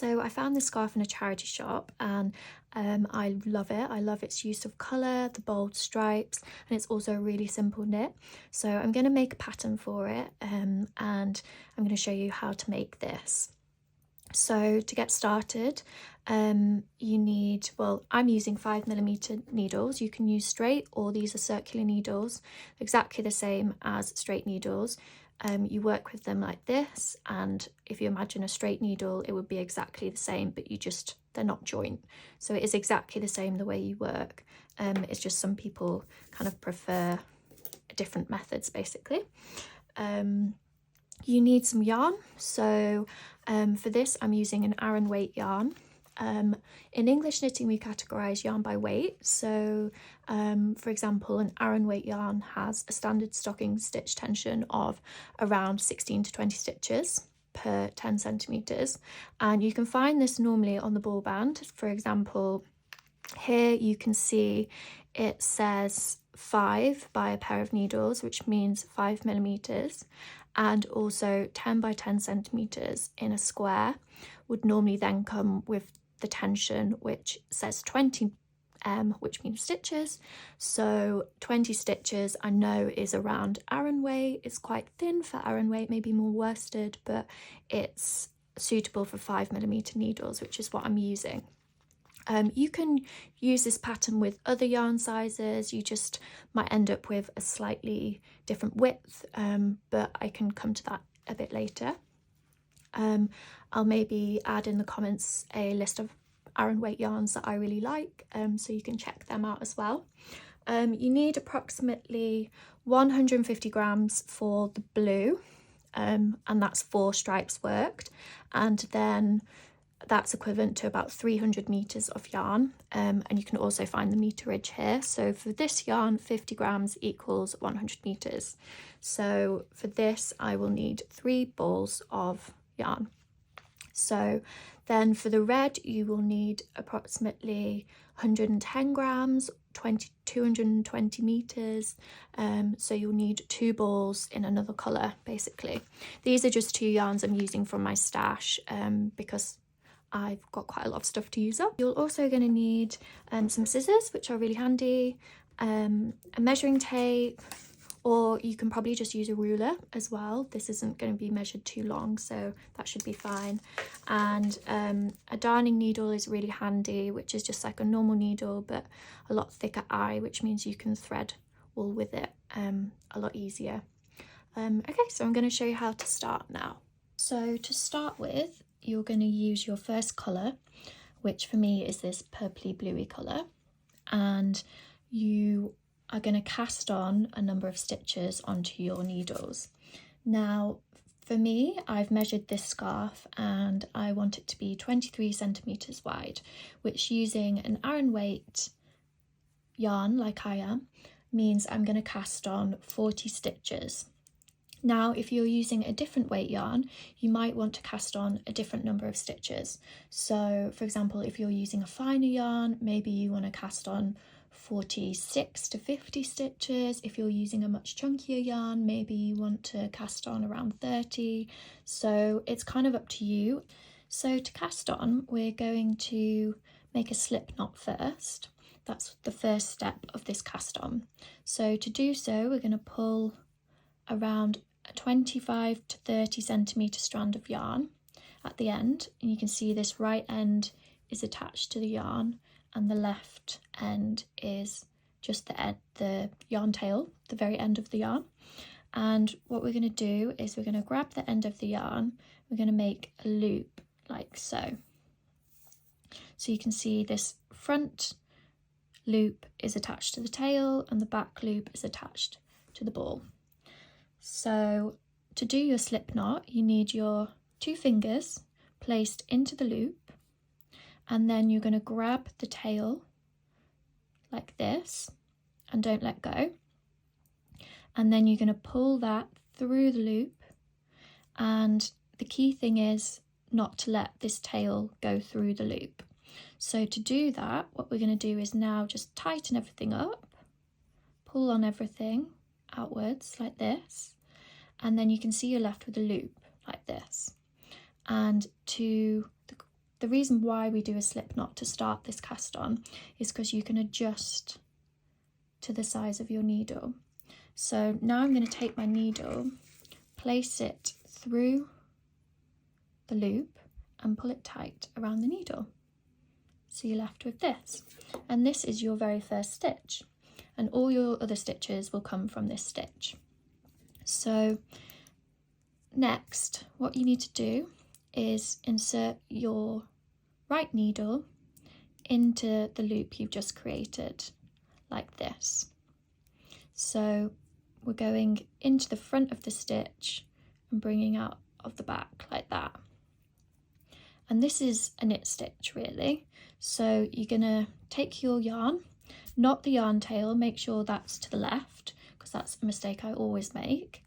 So I found this scarf in a charity shop and I love it. I love its use of colour, the bold stripes, and it's also a really simple knit. So I'm going to make a pattern for it and I'm going to show you how to make this. So to get started, you need, well, I'm using 5mm needles. You can use straight, or these are circular needles, exactly the same as straight needles. You work with them like this, and if you imagine a straight needle, it would be exactly the same, but they're not joint. So it is exactly the same the way you work. It's just some people kind of prefer different methods, basically. You need some yarn. So for this, I'm using an Aran weight yarn. In English knitting, we categorise yarn by weight. So, for example, an Aran weight yarn has a standard stocking stitch tension of around 16 to 20 stitches per 10 centimetres. And you can find this normally on the ball band. For example, here you can see it says 5 by a pair of needles, which means 5mm, and also 10 by 10 centimetres in a square would normally then come with the tension, which says 20 which means stitches. So 20 stitches I know is around Aran weight. It's quite thin for Aran weight, maybe more worsted, but it's suitable for 5mm needles, which is what I'm using. You can use this pattern with other yarn sizes. You just might end up with a slightly different width, but I can come to that a bit later. I'll maybe add in the comments a list of Aran weight yarns that I really like, so you can check them out as well. You need approximately 150 grams for the blue, and that's 4 stripes worked, and then that's equivalent to about 300 meters of yarn, and you can also find the meterage here. So for this yarn, 50 grams equals 100 meters. So for this, I will need 3 balls of yarn. So then for the red, you will need approximately 110 grams, 220 meters. So you'll need 2 balls in another color, basically. These are just 2 yarns I'm using from my stash because I've got quite a lot of stuff to use up. You're also going to need some scissors, which are really handy, a measuring tape, or you can probably just use a ruler as well. This isn't going to be measured too long, so that should be fine. And a darning needle is really handy, which is just like a normal needle, but a lot thicker eye, which means you can thread wool with it a lot easier. Okay, so I'm going to show you how to start now. So to start with, you're going to use your first colour, which for me is this purpley bluey colour, and you are going to cast on a number of stitches onto your needles. Now for me, I've measured this scarf and I want it to be 23 centimetres wide, which using an Aran weight yarn like I am means I'm going to cast on 40 stitches. Now, if you're using a different weight yarn, you might want to cast on a different number of stitches. So, for example, if you're using a finer yarn, maybe you want to cast on 46 to 50 stitches. If you're using a much chunkier yarn, maybe you want to cast on around 30. So it's kind of up to you. So to cast on, we're going to make a slip knot first. That's the first step of this cast on. So to do so, we're going to pull around a 25 to 30 centimetre strand of yarn at the end, and you can see this right end is attached to the yarn and the left end is just the yarn tail, the very end of the yarn. And what we're going to do is we're going to grab the end of the yarn, we're going to make a loop like so. So you can see this front loop is attached to the tail and the back loop is attached to the ball. So to do your slip knot, you need your 2 fingers placed into the loop, and then you're going to grab the tail like this and don't let go. And then you're going to pull that through the loop, and the key thing is not to let this tail go through the loop. So to do that, what we're going to do is now just tighten everything up, pull on everything outwards like this, and then you can see you're left with a loop like this. And to the reason why we do a slip knot to start this cast on is because you can adjust to the size of your needle. So now I'm going to take my needle, place it through the loop and pull it tight around the needle. So you're left with this. And this is your very first stitch. And all your other stitches will come from this stitch. So next, what you need to do is insert your right needle into the loop you've just created, like this. So we're going into the front of the stitch and bringing out of the back like that. And this is a knit stitch really. So you're gonna take your yarn, knot the yarn tail, make sure that's to the left, because that's a mistake I always make.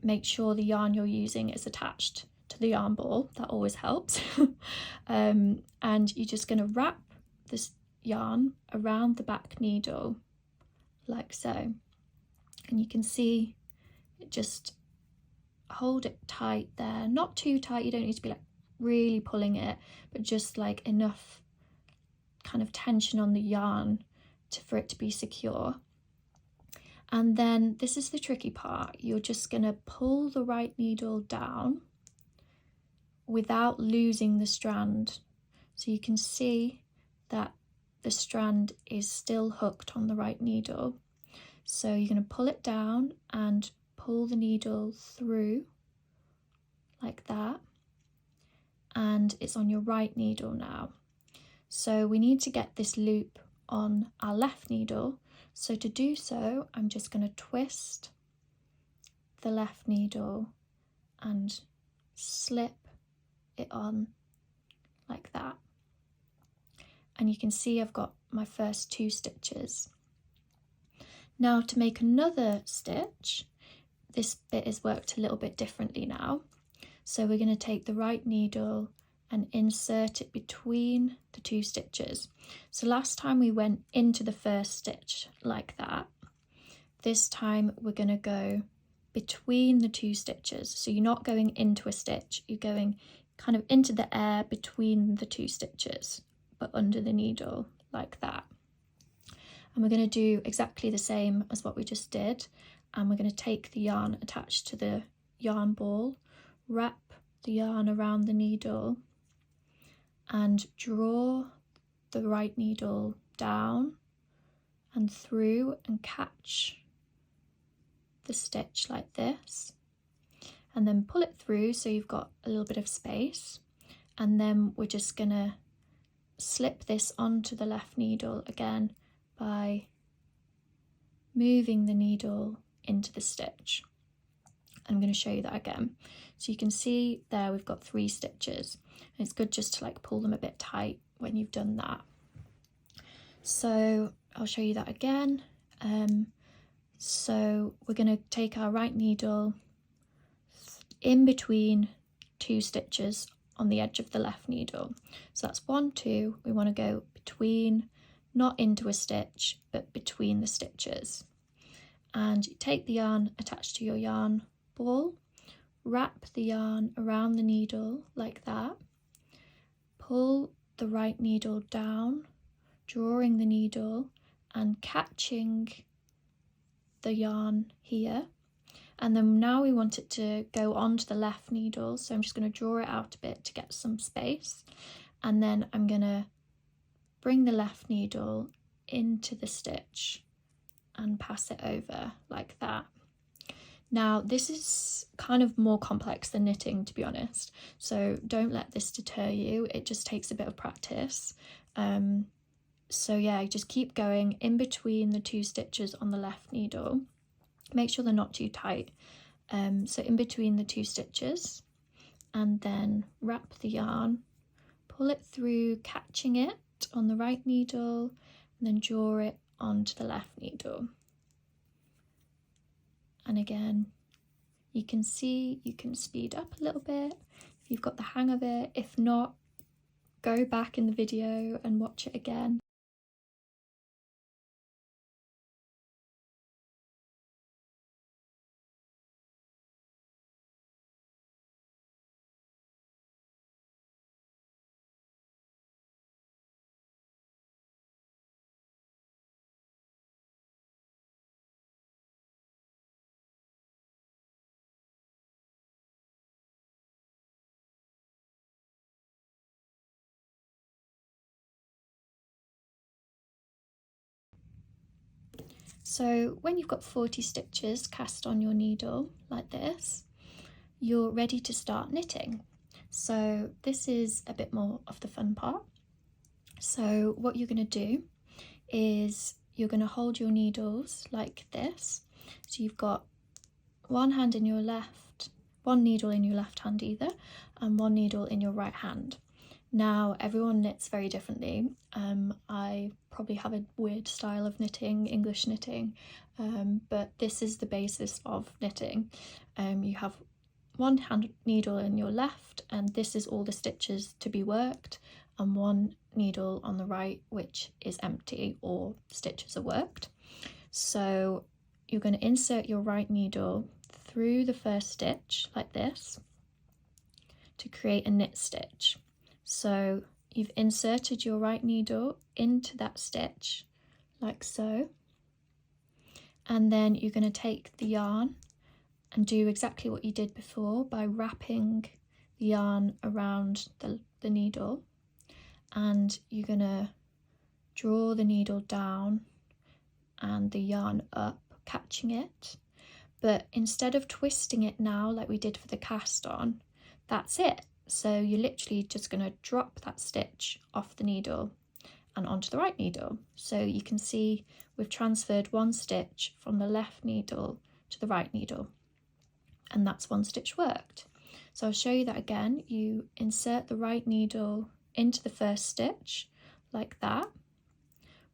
Make sure the yarn you're using is attached to the yarn ball, that always helps. And you're just gonna wrap this yarn around the back needle like so. And you can see it, just hold it tight there, not too tight, you don't need to be like really pulling it, but just like enough kind of tension on the yarn for it to be secure. And then this is the tricky part, you're just going to pull the right needle down without losing the strand. So you can see that the strand is still hooked on the right needle. So you're going to pull it down and pull the needle through like that. And it's on your right needle now. So we need to get this loop on our left needle. So to do so, I'm just going to twist the left needle and slip it on like that. And you can see I've got my first 2 stitches. Now to make another stitch, this bit is worked a little bit differently now. So we're going to take the right needle and insert it between the 2 stitches. So last time we went into the first stitch like that. This time we're going to go between the 2 stitches. So you're not going into a stitch, you're going kind of into the air between the 2 stitches, but under the needle like that. And we're going to do exactly the same as what we just did. And we're going to take the yarn attached to the yarn ball, wrap the yarn around the needle and draw the right needle down and through and catch the stitch like this, and then pull it through so you've got a little bit of space. And then we're just gonna slip this onto the left needle again by moving the needle into the stitch. I'm going to show you that again. So you can see there we've got 3 stitches, and it's good just to like pull them a bit tight when you've done that. So I'll show you that again. So we're going to take our right needle in between 2 stitches on the edge of the left needle. So that's 1, 2, we want to go between, not into a stitch, but between the stitches. And you take the yarn attached to your yarn ball, wrap the yarn around the needle like that, pull the right needle down, drawing the needle and catching the yarn here. And then now we want it to go onto the left needle, so I'm just going to draw it out a bit to get some space, and then I'm going to bring the left needle into the stitch and pass it over like that. Now this is kind of more complex than knitting, to be honest, so don't let this deter you, it just takes a bit of practice. So yeah, just keep going in between the 2 stitches on the left needle. Make sure they're not too tight. So in between the 2 stitches, and then wrap the yarn, pull it through, catching it on the right needle, and then draw it onto the left needle. And again, you can see you can speed up a little bit if you've got the hang of it. If not, go back in the video and watch it again. So when you've got 40 stitches cast on your needle like this, you're ready to start knitting. So this is a bit more of the fun part. So what you're going to do is you're going to hold your needles like this. So you've got one hand in your left, one needle in your left hand either, and one needle in your right hand. Now everyone knits very differently. I probably have a weird style of knitting, English knitting, but this is the basis of knitting. You have one hand needle in your left, and this is all the stitches to be worked, and one needle on the right which is empty or stitches are worked. So you're going to insert your right needle through the first stitch like this to create a knit stitch. So you've inserted your right needle into that stitch like so, and then you're going to take the yarn and do exactly what you did before by wrapping the yarn around the needle, and you're going to draw the needle down and the yarn up, catching it. But instead of twisting it now like we did for the cast on, that's it. So you're literally just going to drop that stitch off the needle and onto the right needle. So you can see we've transferred one stitch from the left needle to the right needle, and that's one stitch worked. So I'll show you that again. You insert the right needle into the first stitch like that,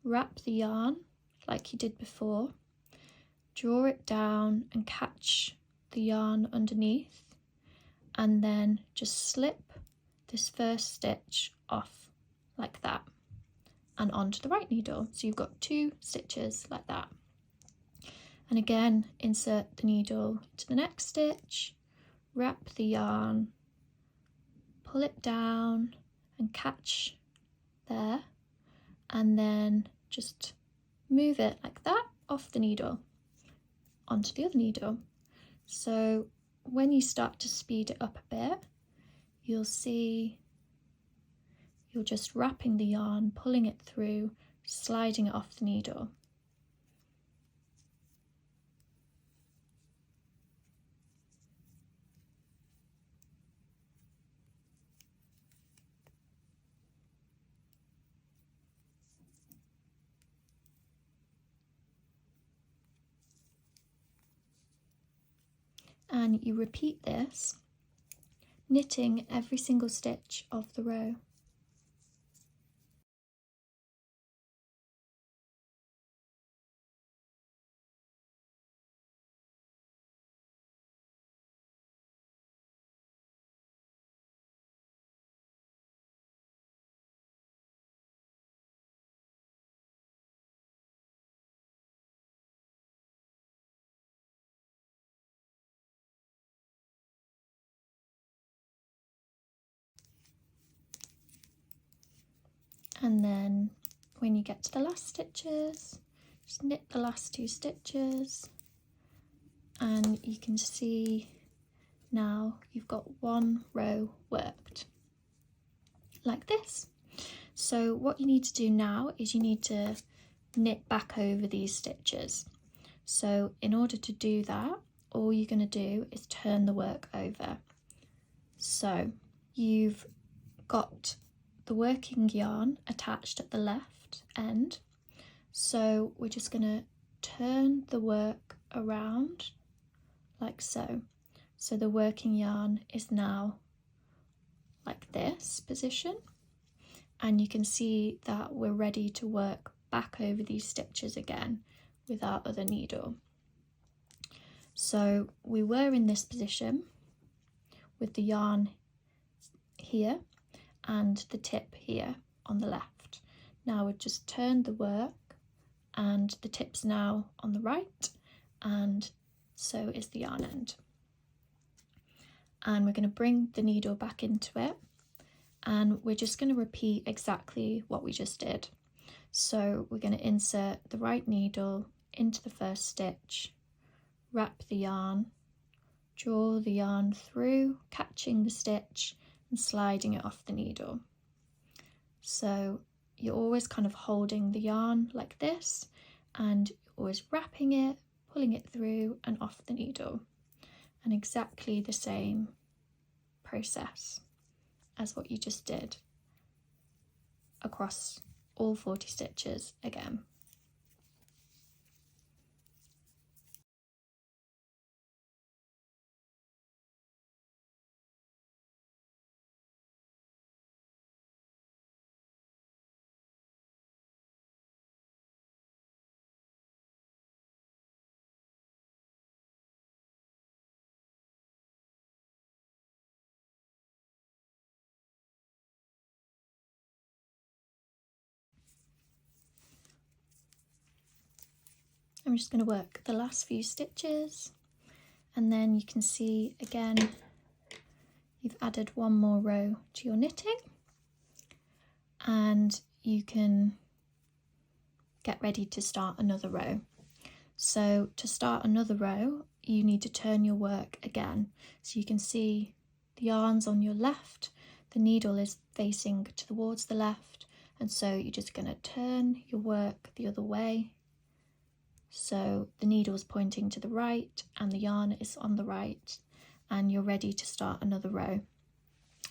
wrap the yarn like you did before, draw it down and catch the yarn underneath, and then just slip this first stitch off like that and onto the right needle. So you've got 2 stitches like that. And again, insert the needle into the next stitch, wrap the yarn, pull it down and catch there, and then just move it like that off the needle onto the other needle. So when you start to speed it up a bit, you'll see you're just wrapping the yarn, pulling it through, sliding it off the needle. And you repeat this, knitting every single stitch of the row. And then when you get to the last stitches, just knit the last 2 stitches, and you can see now you've got 1 row worked like this. So what you need to do now is you need to knit back over these stitches. So in order to do that, all you're going to do is turn the work over. So you've got the working yarn attached at the left end, so we're just going to turn the work around like so. So the working yarn is now like this position, and you can see that we're ready to work back over these stitches again with our other needle. So we were in this position with the yarn here and the tip here on the left. Now we've just turned the work and the tip's now on the right, and so is the yarn end. And we're going to bring the needle back into it, and we're just going to repeat exactly what we just did. So we're going to insert the right needle into the first stitch, wrap the yarn, draw the yarn through, catching the stitch and sliding it off the needle. So you're always kind of holding the yarn like this, and always wrapping it, pulling it through and off the needle. And exactly the same process as what you just did across all 40 stitches again. I'm just going to work the last few stitches, and then you can see again you've added one more row to your knitting, and you can get ready to start another row. So to start another row you need to turn your work again, so you can see the yarn's on your left, the needle is facing towards the left, and so you're just going to turn your work the other way. So the needle is pointing to the right and the yarn is on the right, and you're ready to start another row.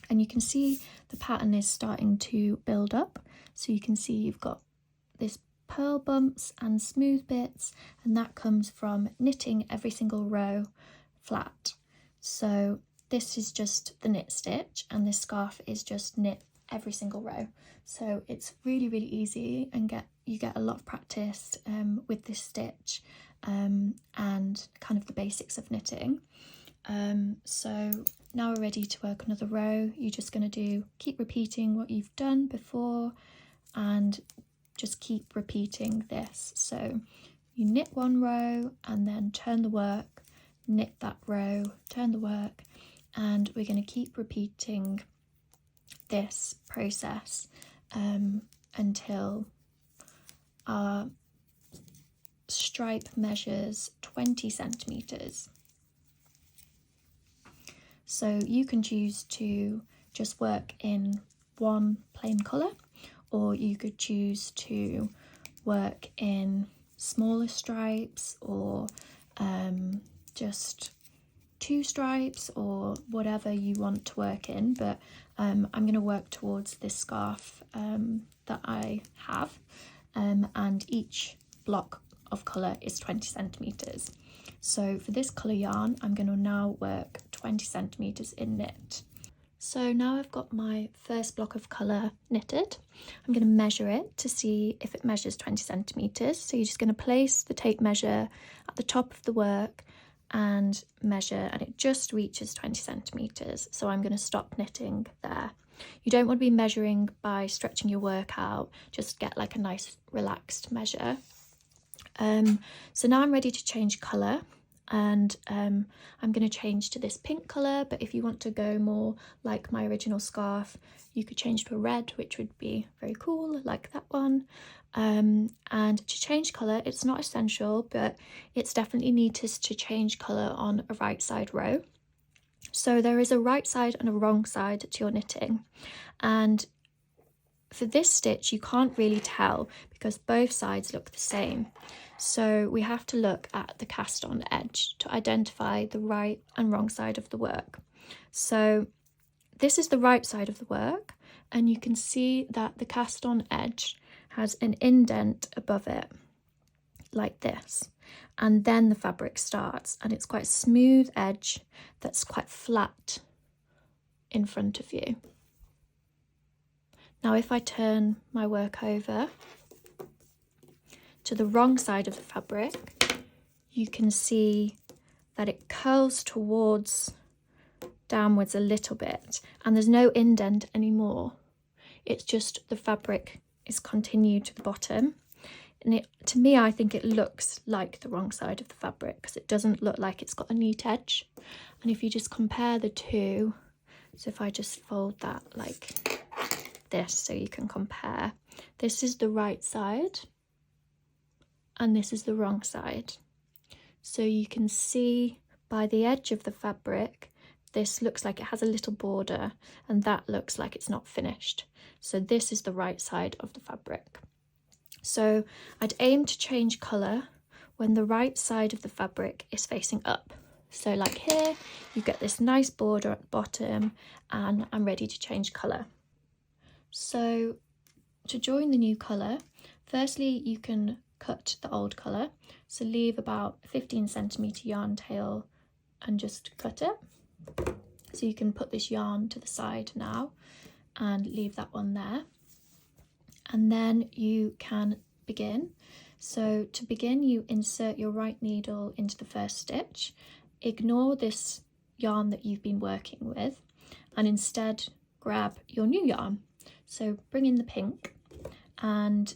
And you can see the pattern is starting to build up. So you can see you've got this purl bumps and smooth bits, and that comes from knitting every single row flat. So this is just the knit stitch, and this scarf is just knit every single row. So it's really, really easy, and you get a lot of practice with this stitch and kind of the basics of knitting. So now we're ready to work another row. You're just going to keep repeating what you've done before, and just keep repeating this. So you knit one row and then turn the work, knit that row, turn the work, and we're going to keep repeating this process until our stripe measures 20 centimeters. So you can choose to just work in one plain colour, or you could choose to work in smaller stripes, or just 2 stripes, or whatever you want to work in. But I'm going to work towards this scarf that I have, and each block of colour is 20 centimeters. So for this colour yarn, I'm going to now work 20 centimeters in knit. So now I've got my first block of colour knitted. I'm going to measure it to see if it measures 20 centimeters. So you're just going to place the tape measure at the top of the work and measure, and it just reaches 20 centimeters. So I'm going to stop knitting there. You don't want to be measuring by stretching your work out, just get like a nice relaxed measure. So now I'm ready to change colour, and I'm going to change to this pink colour, but if you want to go more like my original scarf, you could change to a red, which would be very cool, like that one. And to change colour, it's not essential, but it's definitely neatest to change colour on a right side row. So there is a right side and a wrong side to your knitting, and for this stitch you can't really tell because both sides look the same. So we have to look at the cast on edge to identify the right and wrong side of the work. So this is the right side of the work, and you can see that the cast on edge has an indent above it like this, and then the fabric starts, and it's quite a smooth edge that's quite flat in front of you. Now if I turn my work over to the wrong side of the fabric, you can see that it curls towards downwards a little bit, and there's no indent anymore. It's just the fabric is continued to the bottom, and to me I think it looks like the wrong side of the fabric because it doesn't look like it's got a neat edge. And if you just compare the two, so if I just fold that like this so you can compare, this is the right side and this is the wrong side. So you can see by the edge of the fabric, this looks like it has a little border, and that looks like it's not finished. So this is the right side of the fabric. So I'd aim to change colour when the right side of the fabric is facing up. So like here, you get this nice border at the bottom, and I'm ready to change colour. So to join the new colour, firstly you can cut the old colour. So leave about 15cm yarn tail and just cut it. So you can put this yarn to the side now and leave that one there. And then you can begin. So to begin, you insert your right needle into the first stitch. Ignore this yarn that you've been working with and instead grab your new yarn. So bring in the pink, and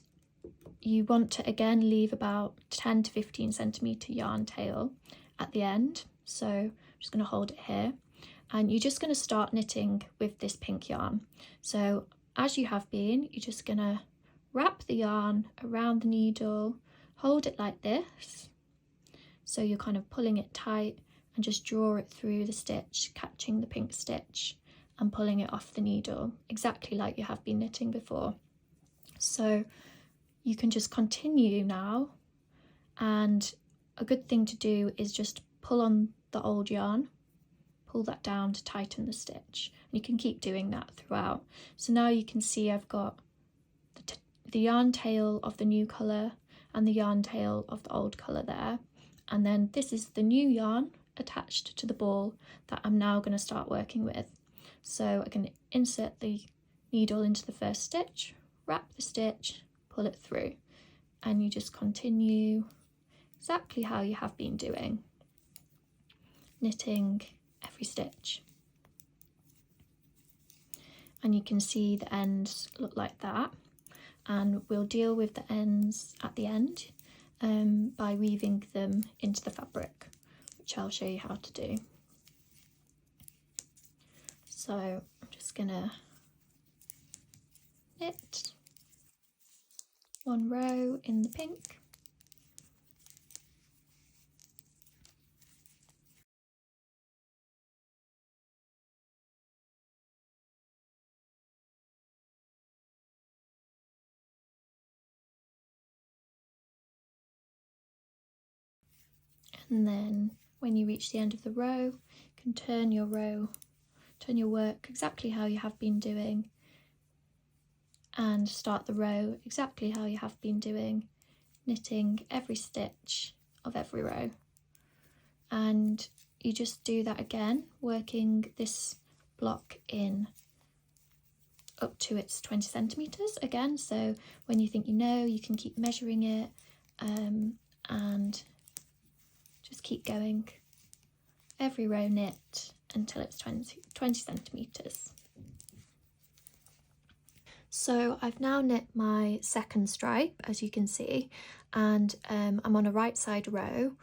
you want to again leave about 10 to 15cm yarn tail at the end. So I'm just going to hold it here, and you're just going to start knitting with this pink yarn. So as you have been, you're just going to wrap the yarn around the needle, hold it like this, so you're kind of pulling it tight, and just draw it through the stitch, catching the pink stitch and pulling it off the needle, exactly like you have been knitting before. So you can just continue now, and a good thing to do is just pull on the old yarn, pull that down to tighten the stitch, and you can keep doing that throughout. So now you can see I've got the yarn tail of the new colour and the yarn tail of the old colour there, and then this is the new yarn attached to the ball that I'm now going to start working with. So I can insert the needle into the first stitch, wrap the stitch, pull it through, and you just continue exactly how you have been doing, knitting every stitch. And you can see the ends look like that, and we'll deal with the ends at the end by weaving them into the fabric, which I'll show you how to do. So I'm just gonna knit one row in the pink, and then when you reach the end of the row, you can turn your work exactly how you have been doing, and start the row exactly how you have been doing, knitting every stitch of every row. And you just do that again, working this block in up to its 20cm again. So when you think you know, you can keep measuring it and just keep going. Every row knit until it's 20cm. So I've now knit my second stripe, as you can see, and I'm on a right side row.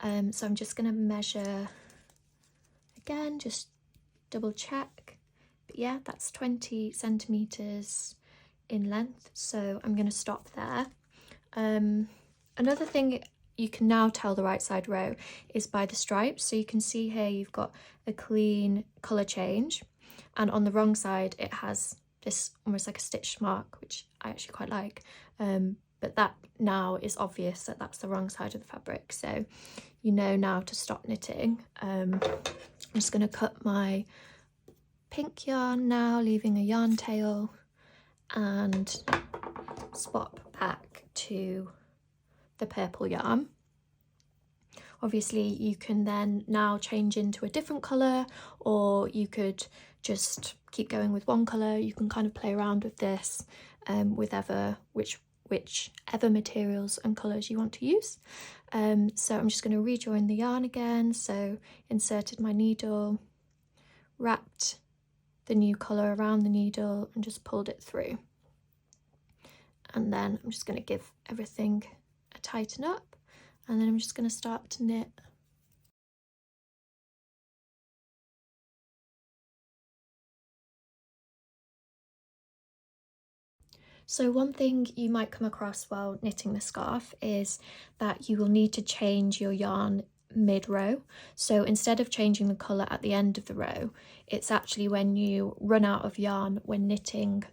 So I'm just going to measure again, just double check. But yeah, that's 20cm in length, so I'm going to stop there. Another thing you can now tell the right side row is by the stripes. So you can see here you've got a clean colour change, and on the wrong side it has this almost like a stitch mark, which I actually quite like, but that now is obvious that that's the wrong side of the fabric, so you know now to stop knitting. I'm just going to cut my pink yarn now, leaving a yarn tail, and swap back to the purple yarn. Obviously you can then now change into a different colour, or you could just keep going with one colour. You can kind of play around with this with whichever materials and colours you want to use. So I'm just going to rejoin the yarn again. So inserted my needle, wrapped the new colour around the needle and just pulled it through. And then I'm just going to give everything a tighten up, and then I'm just going to start to knit. So one thing you might come across while knitting the scarf is that you will need to change your yarn mid-row. So instead of changing the colour at the end of the row, it's actually when you run out of yarn when knitting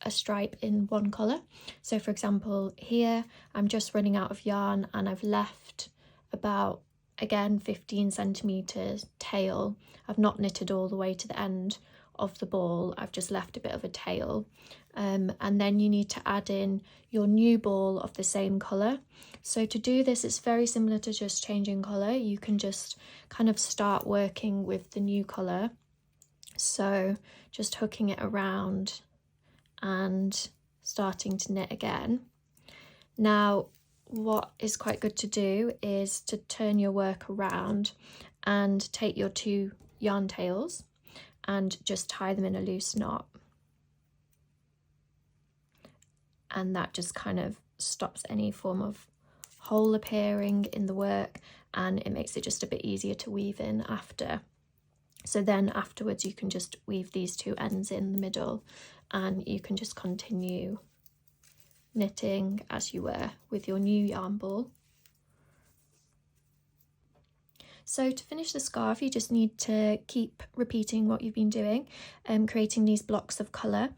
a stripe in one colour. So for example, here I'm just running out of yarn and I've left about, again, 15 centimetres tail. I've not knitted all the way to the end of the ball, I've just left a bit of a tail. And then you need to add in your new ball of the same colour. So to do this, it's very similar to just changing colour. You can just kind of start working with the new colour. So just hooking it around and starting to knit again. Now, what is quite good to do is to turn your work around and take your 2 yarn tails and just tie them in a loose knot. And that just kind of stops any form of hole appearing in the work, and it makes it just a bit easier to weave in after. So then afterwards you can just weave these 2 ends in the middle and you can just continue knitting as you were with your new yarn ball. So to finish the scarf, you just need to keep repeating what you've been doing, creating these blocks of colour.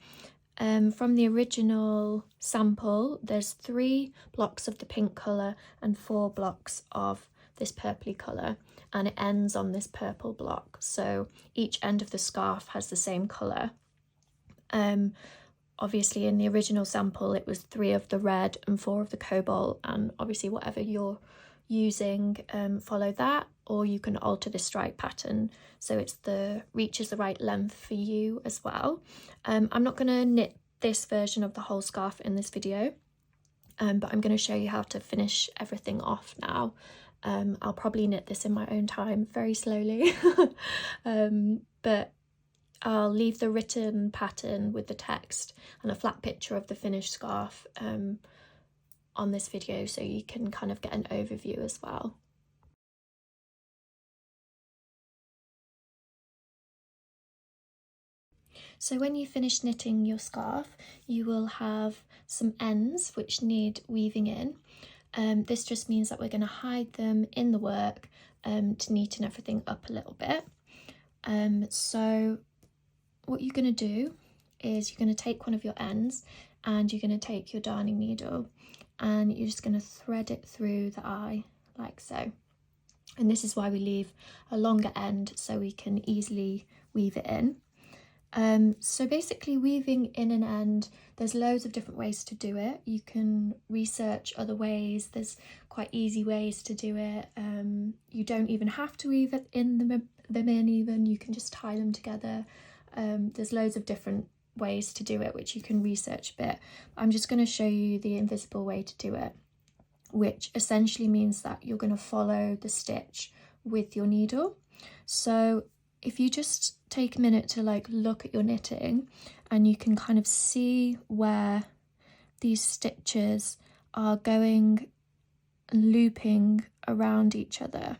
From the original sample, there's 3 blocks of the pink colour and 4 blocks of this purpley colour, and it ends on this purple block. So each end of the scarf has the same colour. Obviously in the original sample it was 3 of the red and 4 of the cobalt, and obviously whatever you're using, follow that, or you can alter the stripe pattern so it's reaches the right length for you as well. I'm not going to knit this version of the whole scarf in this video, but I'm going to show you how to finish everything off now. I'll probably knit this in my own time, very slowly, but I'll leave the written pattern with the text and a flat picture of the finished scarf on this video, so you can kind of get an overview as well. So when you finish knitting your scarf, you will have some ends which need weaving in. This just means that we're going to hide them in the work to neaten everything up a little bit. So what you're going to do is you're going to take one of your ends and you're going to take your darning needle and you're just going to thread it through the eye like so. And this is why we leave a longer end, so we can easily weave it in. So basically weaving in an end, there's loads of different ways to do it. You can research other ways, there's quite easy ways to do it. You don't even have to weave it in them in even, you can just tie them together. There's loads of different ways to do it which you can research a bit. I'm just going to show you the invisible way to do it, which essentially means that you're going to follow the stitch with your needle. So if you just take a minute to look at your knitting, and you can kind of see where these stitches are going and looping around each other.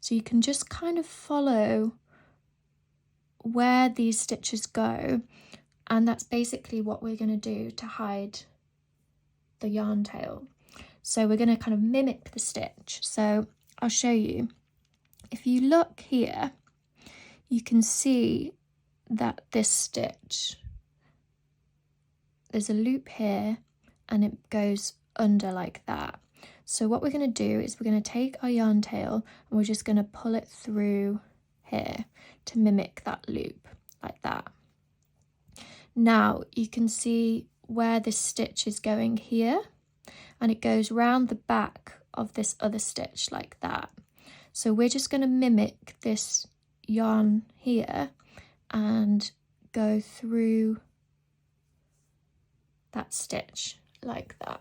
So you can just kind of follow where these stitches go, and that's basically what we're going to do to hide the yarn tail. So we're going to kind of mimic the stitch. So I'll show you. If you look here, you can see that this stitch, there's a loop here and it goes under like that. So what we're going to do is we're going to take our yarn tail and we're just going to pull it through here to mimic that loop like that. Now you can see where this stitch is going here, and it goes round the back of this other stitch like that. So we're just going to mimic this yarn here and go through that stitch like that.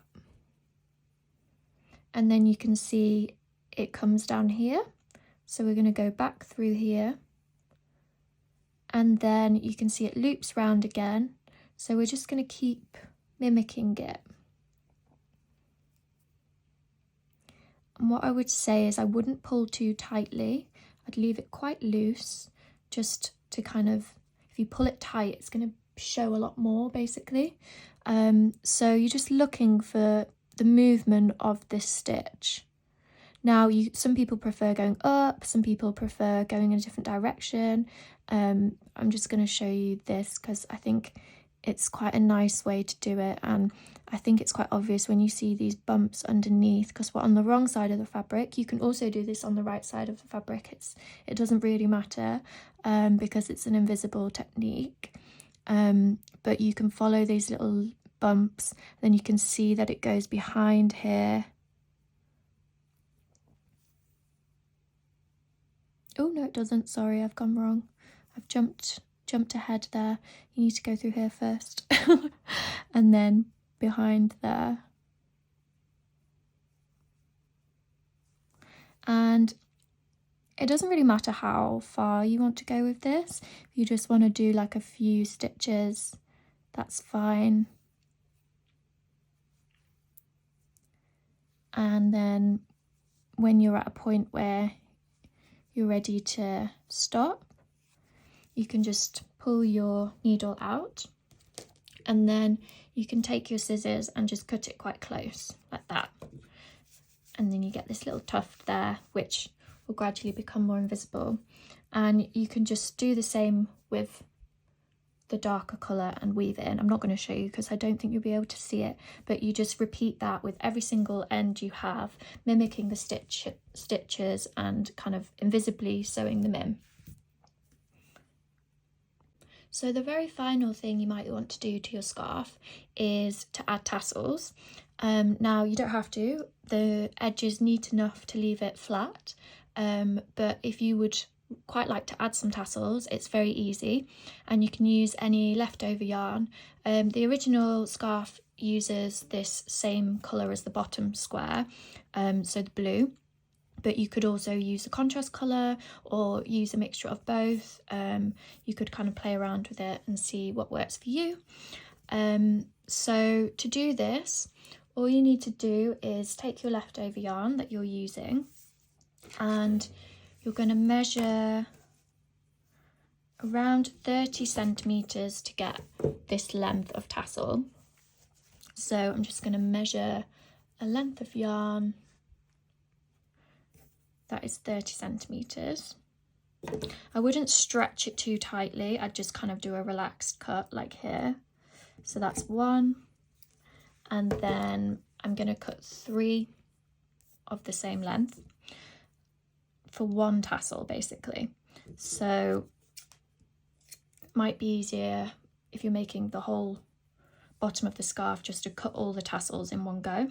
And then you can see it comes down here. So we're going to go back through here, and then you can see it loops round again. So we're just going to keep mimicking it. And what I would say is I wouldn't pull too tightly. I'd leave it quite loose, just to kind of, if you pull it tight, it's going to show a lot more basically. So you're just looking for the movement of this stitch. Now, some people prefer going up, some people prefer going in a different direction. I'm just going to show you this because I think it's quite a nice way to do it, and I think it's quite obvious when you see these bumps underneath because we're on the wrong side of the fabric. You can also do this on the right side of the fabric. It doesn't really matter because it's an invisible technique, but you can follow these little bumps, then you can see that it goes behind here. Oh no, it doesn't, sorry, I've gone wrong. I've jumped ahead there. You need to go through here first and then behind there. And it doesn't really matter how far you want to go with this. If you just want to do like a few stitches, that's fine. And then when you're at a point where you're ready to stop, you can just pull your needle out, and then you can take your scissors and just cut it quite close like that, and then you get this little tuft there which will gradually become more invisible. And you can just do the same with the darker colour and weave it in. I'm not going to show you because I don't think you'll be able to see it, but you just repeat that with every single end you have, mimicking the stitches and kind of invisibly sewing them in. So the very final thing you might want to do to your scarf is to add tassels. Now you don't have to, the edge is neat enough to leave it flat, but if you would quite like to add some tassels, it's very easy, and you can use any leftover yarn. The original scarf uses this same colour as the bottom square, so the blue, but you could also use a contrast colour or use a mixture of both. You could kind of play around with it and see what works for you. So to do this, all you need to do is take your leftover yarn that you're using, and you're going to measure around 30 centimetres to get this length of tassel. So I'm just going to measure a length of yarn that is 30 centimetres. I wouldn't stretch it too tightly, I'd just kind of do a relaxed cut like here. So that's one, and then I'm going to cut 3 of the same length for one tassel basically. So it might be easier if you're making the whole bottom of the scarf just to cut all the tassels in one go,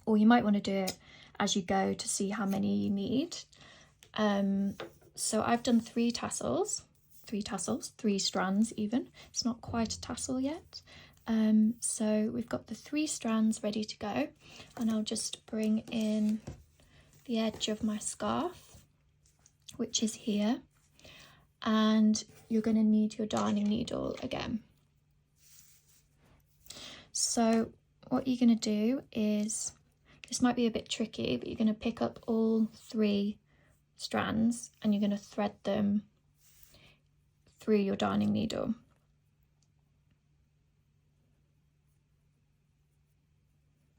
or you might want to do it as you go to see how many you need. So I've done 3 tassels, 3 strands even. It's not quite a tassel yet. So we've got the 3 strands ready to go, and I'll just bring in the edge of my scarf, which is here, and you're going to need your darning needle again. So what you're going to do is, this might be a bit tricky, but you're going to pick up all 3 strands and you're going to thread them through your darning needle.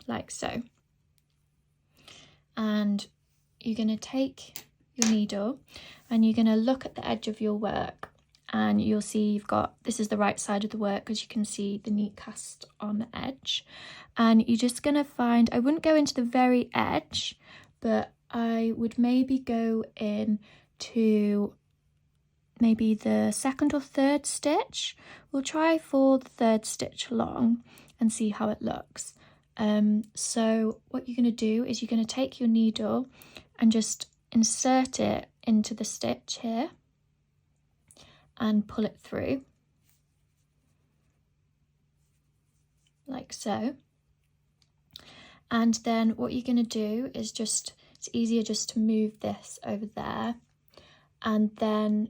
Like so. And you're going to take your needle and you're going to look at the edge of your work, and you'll see you've got, this is the right side of the work because you can see the neat cast on the edge, and you're just going to find, I wouldn't go into the very edge, but I would maybe go in to maybe the 2nd or 3rd stitch. We'll try for the 3rd stitch along and see how it looks. So what you're going to do is you're going to take your needle and just insert it into the stitch here and pull it through like so. And then what you're going to do is just, it's easier just to move this over there, and then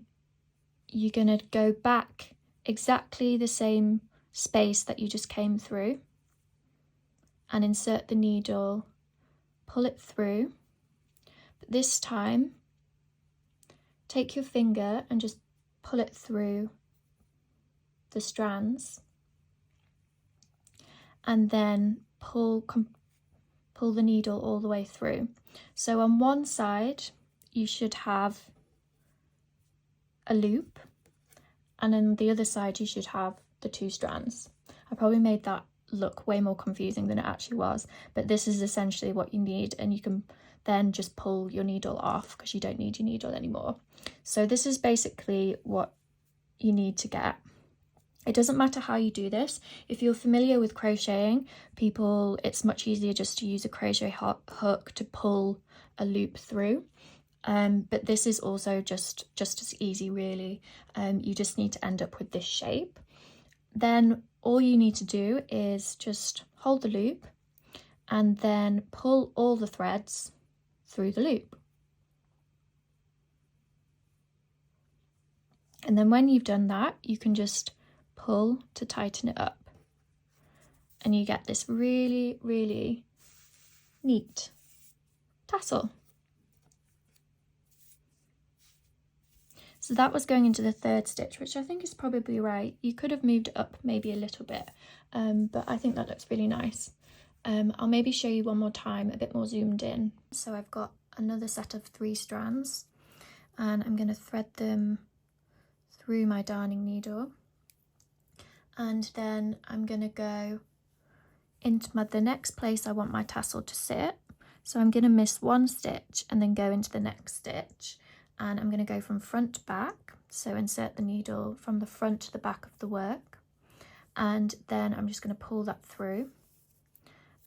you're going to go back exactly the same space that you just came through and insert the needle, pull it through, but this time take your finger and just pull it through the strands, and then pull the needle all the way through. So on one side you should have a loop, and on the other side you should have the 2 strands. I probably made that look way more confusing than it actually was, but this is essentially what you need, and you can then just pull your needle off because you don't need your needle anymore. So this is basically what you need to get. It doesn't matter how you do this. If you're familiar with crocheting, it's much easier just to use a crochet hook to pull a loop through. But this is also just as easy, really. You just need to end up with this shape. Then all you need to do is just hold the loop and then pull all the threads through the loop. And then when you've done that, you can just pull to tighten it up. And you get this really, really neat tassel. So that was going into the 3rd stitch, which I think is probably right. You could have moved it up maybe a little bit, but I think that looks really nice. I'll maybe show you one more time, a bit more zoomed in. So I've got another set of 3 strands, and I'm going to thread them through my darning needle. And then I'm going to go into the next place I want my tassel to sit. So I'm going to miss 1 stitch and then go into the next stitch. And I'm going to go from front to back, so insert the needle from the front to the back of the work, and then I'm just going to pull that through,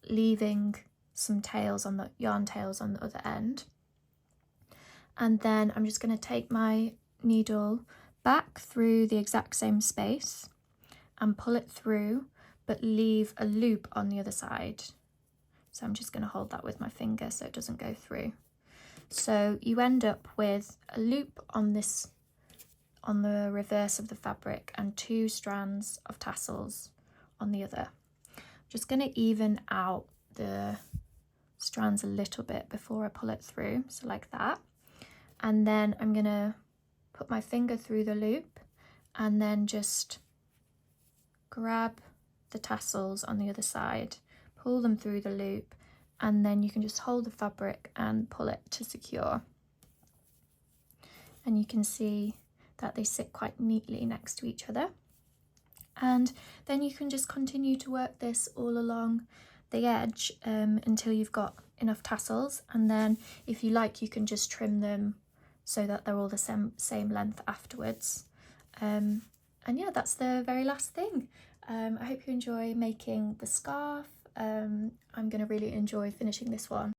leaving some tails on the yarn tails on the other end. And then I'm just going to take my needle back through the exact same space and pull it through, but leave a loop on the other side. So I'm just going to hold that with my finger so it doesn't go through. So you end up with a loop on the reverse of the fabric and 2 strands of tassels on the other. I'm just going to even out the strands a little bit before I pull it through, so like that. And then I'm going to put my finger through the loop and then just grab the tassels on the other side, pull them through the loop, and then you can just hold the fabric and pull it to secure. And you can see that they sit quite neatly next to each other. And then you can just continue to work this all along the edge until you've got enough tassels. And then if you like, you can just trim them so that they're all the same length afterwards. And yeah, that's the very last thing. I hope you enjoy making the scarf. I'm going to really enjoy finishing this one.